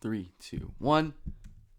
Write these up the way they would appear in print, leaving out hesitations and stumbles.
3, 2, 1.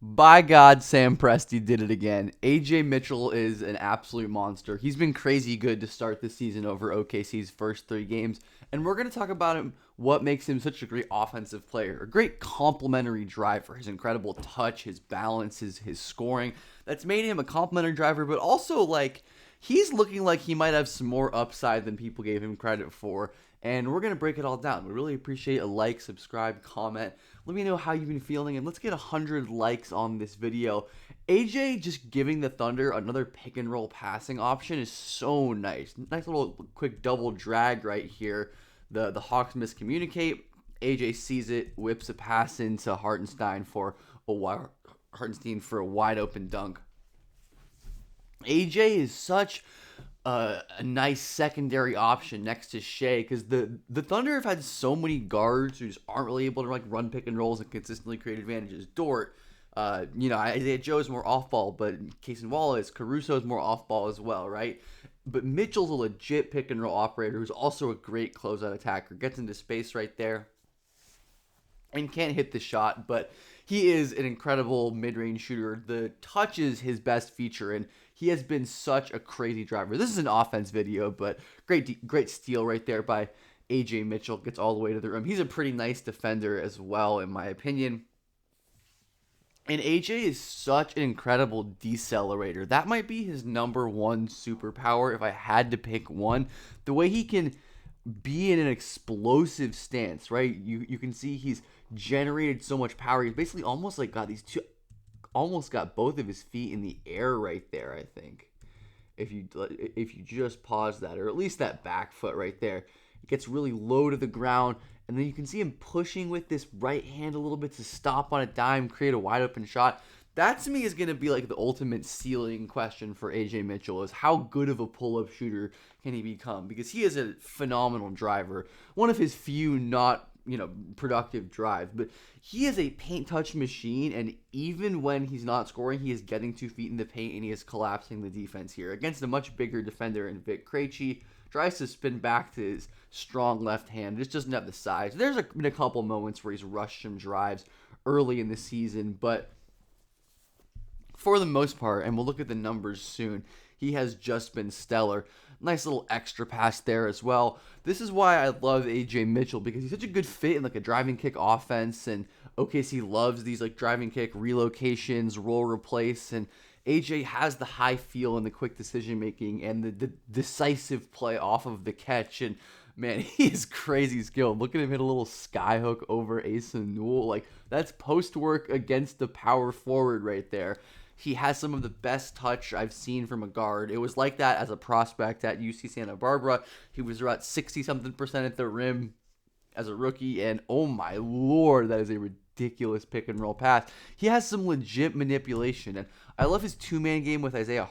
By God, Sam Presti did it again. Ajay Mitchell is an absolute monster. He's been crazy good to start the season over OKC's first 3 games. And we're going to talk about him, what makes him such a great offensive player, a great complementary driver, his incredible touch, his balance, his scoring. That's made him a complementary driver, but also like he's looking like he might have some more upside than people gave him credit for. And we're going to break it all down. We really appreciate a like, subscribe, comment. Let me know how you've been feeling, and let's get 100 likes on this video. AJ just giving the Thunder another pick and roll passing option is so nice. Nice little quick double drag right here. The Hawks miscommunicate. AJ sees it, whips a pass into Hartenstein for a wide open dunk. AJ is such a nice secondary option next to Shea, because the Thunder have had so many guards who just aren't really able to like run pick and rolls and consistently create advantages. Dort, Isaiah Joe is more off ball, but Casey Wallace, Caruso is more off ball as well, right? But Mitchell's a legit pick and roll operator who's also a great closeout attacker. Gets into space right there and can't hit the shot, but he is an incredible mid-range shooter. The touch is his best feature, and he has been such a crazy driver. This is an offense video, but great steal right there by Ajay Mitchell. Gets all the way to the rim. He's a pretty nice defender as well, in my opinion. And AJ is such an incredible decelerator. That might be his number one superpower if I had to pick one. The way he can be in an explosive stance, right? You can see he's generated so much power. He's basically almost like got both of his feet in the air right there, I think. If you just pause that, or at least that back foot right there, it gets really low to the ground, and then you can see him pushing with this right hand a little bit to stop on a dime, create a wide open shot. That to me is going to be like the ultimate ceiling question for AJ Mitchell, is how good of a pull-up shooter can he become? Because he is a phenomenal driver. One of his few not productive drives, but he is a paint touch machine, and even when he's not scoring, he is getting 2 feet in the paint and he is collapsing the defense here against a much bigger defender in Vic Krejci. Tries to spin back to his strong left hand, just doesn't have the size. There's been a couple moments where he's rushed some drives early in the season, but for the most part, and we'll look at the numbers soon, he has just been stellar. Nice little extra pass there as well. This is why I love AJ Mitchell, because he's such a good fit in like a driving kick offense, and OKC loves these like driving kick relocations, roll replace, and AJ has the high feel and the quick decision making and the decisive play off of the catch. And man, he is crazy skilled. Look at him hit a little skyhook over Asa Newell. Like, that's post work against the power forward right there. He has some of the best touch I've seen from a guard. It was like that as a prospect at UC Santa Barbara. He was about 60-something% at the rim as a rookie, and oh my lord, that is a ridiculous pick and roll pass. He has some legit manipulation, and I love his two-man game with Isaiah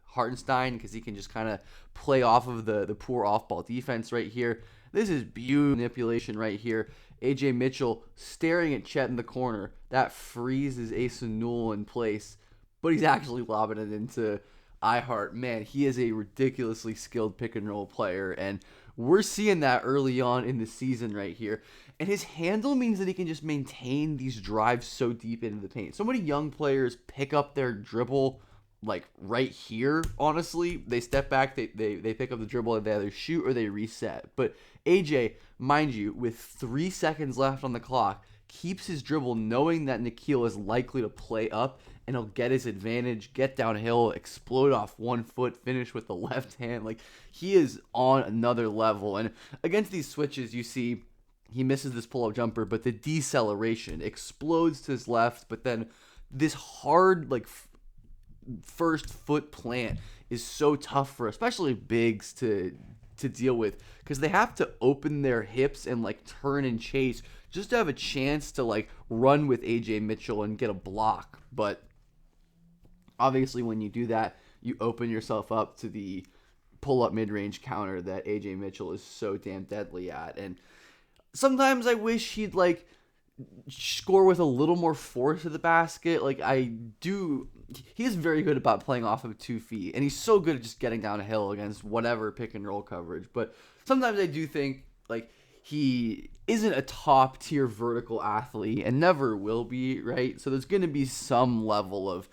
Hartenstein, because he can just kind of play off of the poor off-ball defense right here. This is beautiful manipulation right here. AJ Mitchell staring at Chet in the corner. That freezes Asa Newell in place, but he's actually lobbing it into iHeart. Man, he is a ridiculously skilled pick and roll player, and we're seeing that early on in the season right here. And his handle means that he can just maintain these drives so deep into the paint. So many young players pick up their dribble like right here, honestly. They step back, they pick up the dribble, and they either shoot or they reset. But AJ, mind you, with 3 seconds left on the clock, keeps his dribble knowing that Nikhil is likely to play up, and he'll get his advantage, get downhill, explode off 1 foot, finish with the left hand. Like, he is on another level. And against these switches, you see he misses this pull-up jumper, but the deceleration explodes to his left, but then this hard, like, first foot plant is so tough for especially bigs to deal with, because they have to open their hips and like turn and chase just to have a chance to like run with AJ Mitchell and get a block. But obviously when you do that, you open yourself up to the pull-up mid-range counter that AJ Mitchell is so damn deadly at. And sometimes I wish he'd like score with a little more force at the basket. Like, he is very good about playing off of 2 feet, and he's so good at just getting downhill against whatever pick and roll coverage. But sometimes I do think like he isn't a top tier vertical athlete and never will be, right? So there's going to be some level of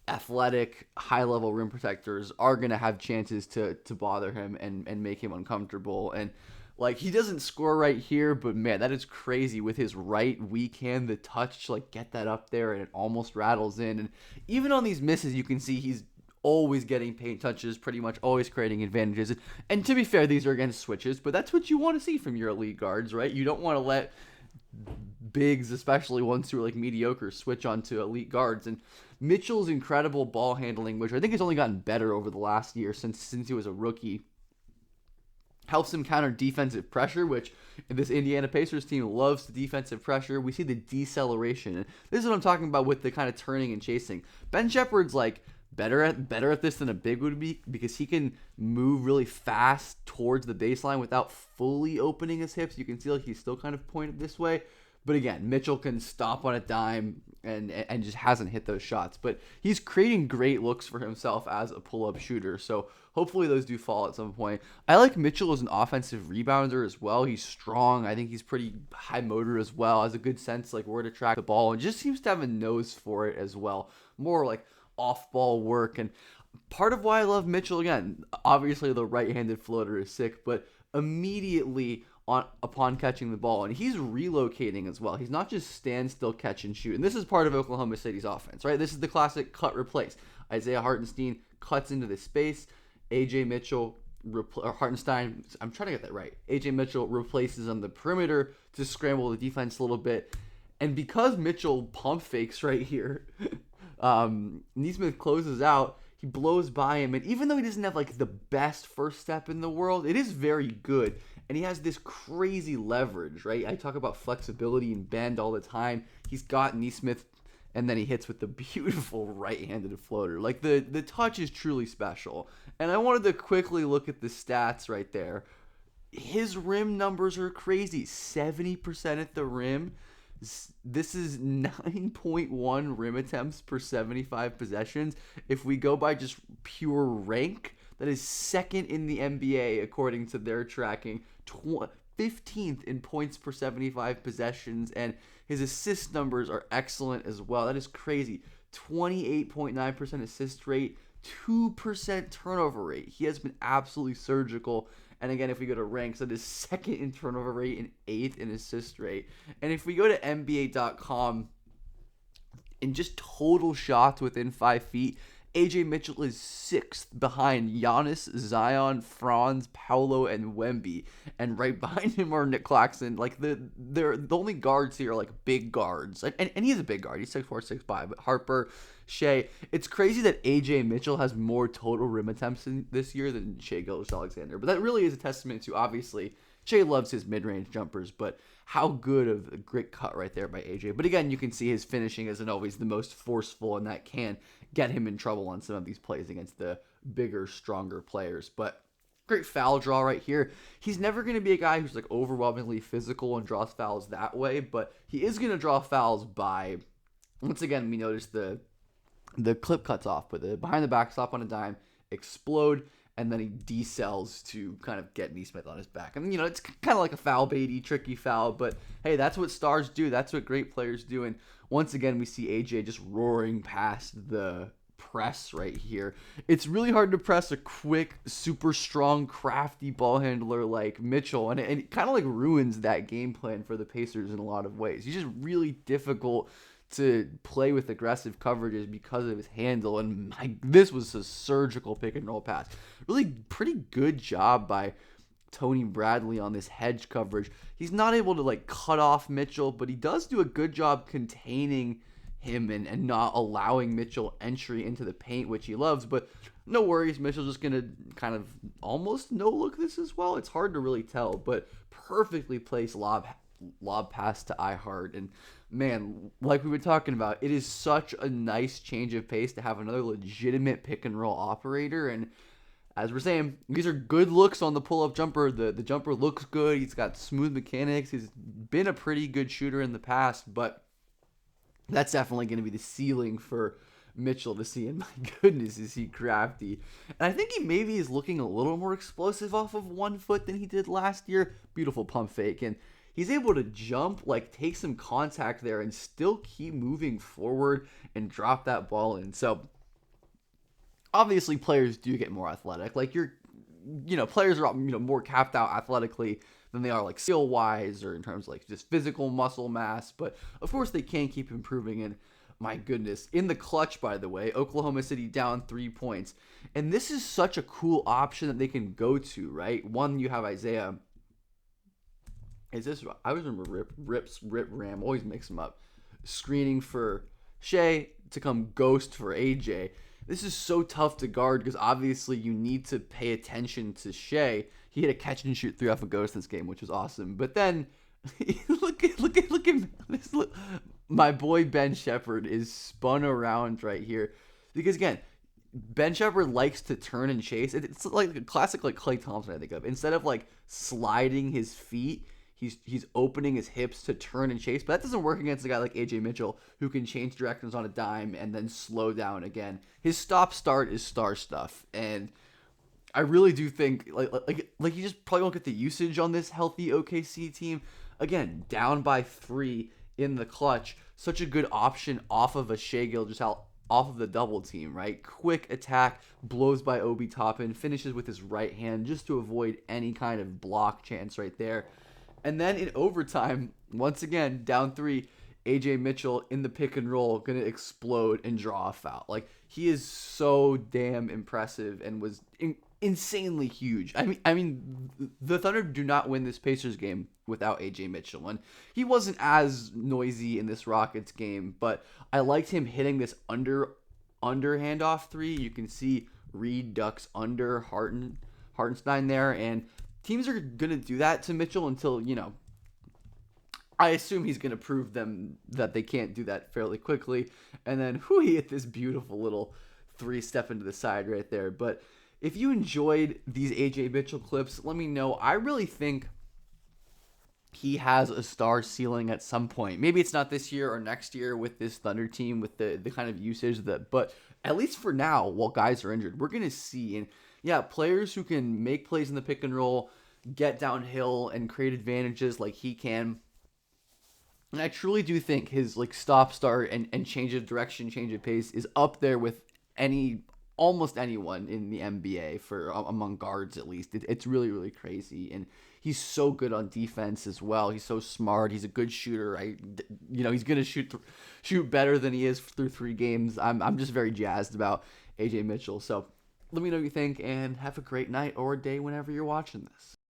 athletic, high level rim protectors are going to have chances to bother him and make him uncomfortable. And like, he doesn't score right here, but man, that is crazy with his right weak hand, the touch, like get that up there and it almost rattles in. And even on these misses, you can see he's always getting paint touches, pretty much always creating advantages. And to be fair, these are against switches, but that's what you want to see from your elite guards, right? You don't want to let bigs, especially ones who are like mediocre, switch onto elite guards. And Mitchell's incredible ball handling, which I think has only gotten better over the last year since he was a rookie, helps him counter defensive pressure, which this Indiana Pacers team loves the defensive pressure. We see the deceleration. And this is what I'm talking about with the kind of turning and chasing. Ben Shepherd's like better at this than a big would be, because he can move really fast towards the baseline without fully opening his hips. You can see like he's still kind of pointed this way. But again, Mitchell can stop on a dime and just hasn't hit those shots. But he's creating great looks for himself as a pull-up shooter. So hopefully those do fall at some point. I like Mitchell as an offensive rebounder as well. He's strong. I think he's pretty high motor as well. Has a good sense like where to track the ball, and just seems to have a nose for it as well. More like off-ball work. And part of why I love Mitchell, again, obviously the right-handed floater is sick, but immediately upon catching the ball, and he's relocating as well. He's not just stand still, catch and shoot. And this is part of Oklahoma City's offense, right? This is the classic cut replace. Isaiah Hartenstein cuts into the space. AJ Mitchell Hartenstein, I'm trying to get that right. AJ Mitchell replaces on the perimeter to scramble the defense a little bit. And because Mitchell pump fakes right here, Nesmith closes out. He blows by him, and even though he doesn't have like the best first step in the world, it is very good. And he has this crazy leverage, right? I talk about flexibility and bend all the time. He's got Nesmith, and then he hits with the beautiful right-handed floater. Like the touch is truly special. And I wanted to quickly look at the stats right there. His rim numbers are crazy. 70% at the rim. This is 9.1 rim attempts per 75 possessions. If we go by just pure rank, that is second in the NBA according to their tracking. 15th in points per 75 possessions, and his assist numbers are excellent as well. That is crazy. 28.9% assist rate, 2% turnover rate. He has been absolutely surgical. And again, if we go to ranks, that is second in turnover rate and 8th in assist rate. And if we go to NBA.com, in just total shots within 5 feet, AJ Mitchell is 6th behind Giannis, Zion, Franz, Paolo, and Wemby. And right behind him are Nick Claxton. Like, the only guards here are, like, big guards. And he's a big guard. He's 6'4", 6'5". But Harper, Shea. It's crazy that AJ Mitchell has more total rim attempts this year than Shea Gilgeous-Alexander. But that really is a testament to, obviously, Shea loves his mid-range jumpers, but how good of a great cut right there by AJ. But again, you can see his finishing isn't always the most forceful, and that can get him in trouble on some of these plays against the bigger, stronger players. But great foul draw right here. He's never going to be a guy who's like overwhelmingly physical and draws fouls that way, but he is going to draw fouls by, once again, we notice the clip cuts off, but the behind the back stop on a dime, explode, and then he decells to kind of get Nesmith on his back. And, it's kind of like a foul baity, tricky foul, but hey, that's what stars do. That's what great players do. And once again, we see AJ just roaring past the press right here. It's really hard to press a quick, super strong, crafty ball handler like Mitchell, and it kind of like ruins that game plan for the Pacers in a lot of ways. He's just really difficult to play with aggressive coverages because of his handle, and this was a surgical pick and roll pass. Really pretty good job by Tony Bradley on this hedge coverage. He's not able to like cut off Mitchell, but he does do a good job containing him and not allowing Mitchell entry into the paint, which he loves. But no worries, Mitchell's just gonna kind of almost no look this as well. It's hard to really tell, but perfectly placed lob pass to iHeart. And man, like we were talking about, it is such a nice change of pace to have another legitimate pick and roll operator. And as we're saying, these are good looks on the pull-up jumper. The jumper looks good. He's got smooth mechanics. He's been a pretty good shooter in the past, but that's definitely going to be the ceiling for Mitchell to see. And my goodness, is he crafty. And I think he maybe is looking a little more explosive off of 1 foot than he did last year. Beautiful pump fake. And he's able to jump, like take some contact there, and still keep moving forward and drop that ball in. So obviously players do get more athletic. Like players are more capped out athletically than they are like skill wise or in terms of like just physical muscle mass. But of course they can keep improving. And my goodness, in the clutch, by the way, Oklahoma City down 3 points, and this is such a cool option that they can go to. Right, one, you have Isaiah. Is this? I always remember Rip Ram. Always mix them up. Screening for Shea to come ghost for AJ. This is so tough to guard because obviously you need to pay attention to Shea. He had a catch and shoot 3 off a ghost in this game, which was awesome. But then look at this. Look. My boy Ben Shepherd is spun around right here because again, Ben Shepherd likes to turn and chase. It's like a classic like Klay Thompson I think of. Instead of like sliding his feet, he's opening his hips to turn and chase. But that doesn't work against a guy like AJ Mitchell who can change directions on a dime and then slow down again. His stop start is star stuff, and I really do think like you just probably won't get the usage on this healthy OKC team. Again, down by 3 in the clutch, such a good option off of a Shai Gilgeous-Alexander off of the double team, right? Quick attack, blows by Obi Toppin, finishes with his right hand just to avoid any kind of block chance right there. And then in overtime, once again, down 3, AJ Mitchell in the pick and roll, going to explode and draw a foul. Like, he is so damn impressive and was insanely huge. I mean, the Thunder do not win this Pacers game without AJ Mitchell, and he wasn't as noisy in this Rockets game, but I liked him hitting this under handoff 3. You can see Reed ducks under Hartenstein there, and teams are gonna do that to Mitchell until I assume he's gonna prove them that they can't do that fairly quickly, and then he hit this beautiful little 3-step into the side right there. But if you enjoyed these AJ Mitchell clips, let me know. I really think he has a star ceiling at some point. Maybe it's not this year or next year with this Thunder team with the kind of usage but at least for now, while guys are injured, we're going to see. And yeah, players who can make plays in the pick and roll, get downhill and create advantages like he can. And I truly do think his like stop start and change of direction, change of pace is up there with almost anyone in the NBA for among guards at least. It's really, really crazy. And he's so good on defense as well. He's so smart. He's a good shooter. He's going to shoot better than he is through 3 games. I'm just very jazzed about AJ Mitchell. So let me know what you think and have a great night or day whenever you're watching this.